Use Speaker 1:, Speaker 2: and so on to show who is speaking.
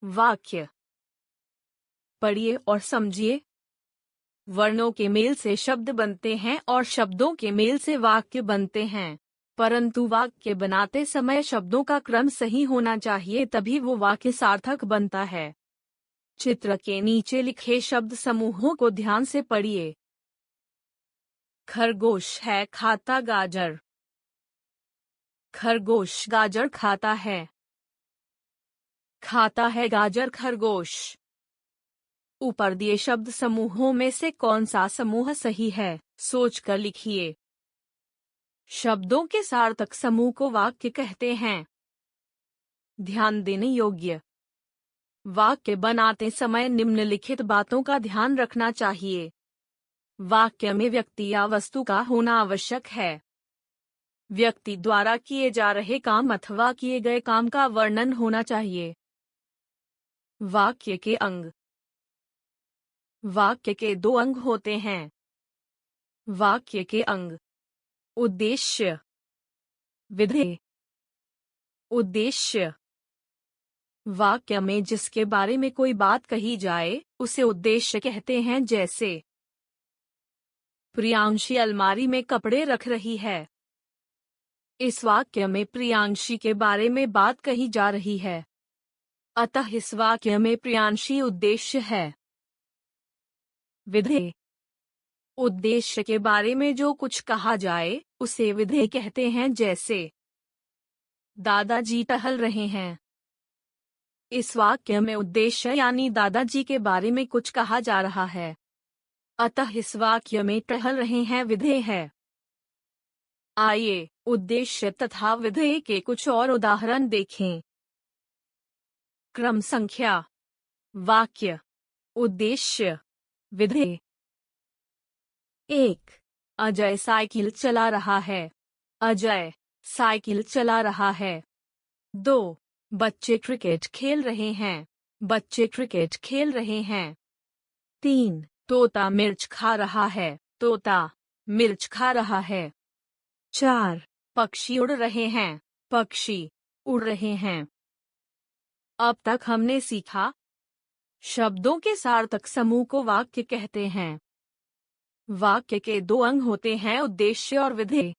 Speaker 1: वाक्य पढ़िए और समझिए। वर्णों के मेल से शब्द बनते हैं और शब्दों के मेल से वाक्य बनते हैं, परंतु वाक्य बनाते समय शब्दों का क्रम सही होना चाहिए, तभी वो वाक्य सार्थक बनता है। चित्र के नीचे लिखे शब्द समूहों को ध्यान से पढ़िए। खरगोश है खाता गाजर। खरगोश गाजर खाता है। खाता है गाजर खरगोश। ऊपर दिए शब्द समूहों में से कौन सा समूह सही है, सोचकर लिखिए। शब्दों के सार्थक समूह को वाक्य कहते हैं। ध्यान देने योग्य। वाक्य बनाते समय निम्नलिखित बातों का ध्यान रखना चाहिए। वाक्य में व्यक्ति या वस्तु का होना आवश्यक है। व्यक्ति द्वारा किए जा रहे काम अथवा किए गए काम का वर्णन होना चाहिए। वाक्य के अंग। वाक्य के दो अंग होते हैं। वाक्य के अंग उद्देश्य, विधेय। उद्देश्य वाक्य में जिसके बारे में कोई बात कही जाए उसे उद्देश्य कहते हैं, जैसे प्रियांशी अलमारी में कपड़े रख रही है। इस वाक्य में प्रियांशी के बारे में बात कही जा रही है, अतः इस वाक्य में प्रियांशी उद्देश्य है। विधेय उद्देश्य के बारे में जो कुछ कहा जाए उसे विधेय कहते हैं, जैसे दादाजी टहल रहे हैं। इस वाक्य में उद्देश्य यानी दादाजी के बारे में कुछ कहा जा रहा है, अतः इस वाक्य में टहल रहे हैं विधेय है। आइए उद्देश्य तथा विधेय के कुछ और उदाहरण देखें। क्रम संख्या। वाक्य, उद्देश्य, विधेय। 1. अजय साइकिल चला रहा है। अजय साइकिल चला रहा है। 2. बच्चे क्रिकेट खेल रहे हैं। बच्चे क्रिकेट खेल रहे हैं। 3. तोता मिर्च खा रहा है। तोता मिर्च खा रहा है। 4. पक्षी उड़ रहे हैं। पक्षी उड़ रहे हैं। अब तक हमने सीखा। शब्दों के सार्थक समूह को वाक्य कहते हैं। वाक्य के दो अंग होते हैं, उद्देश्य और विधेय।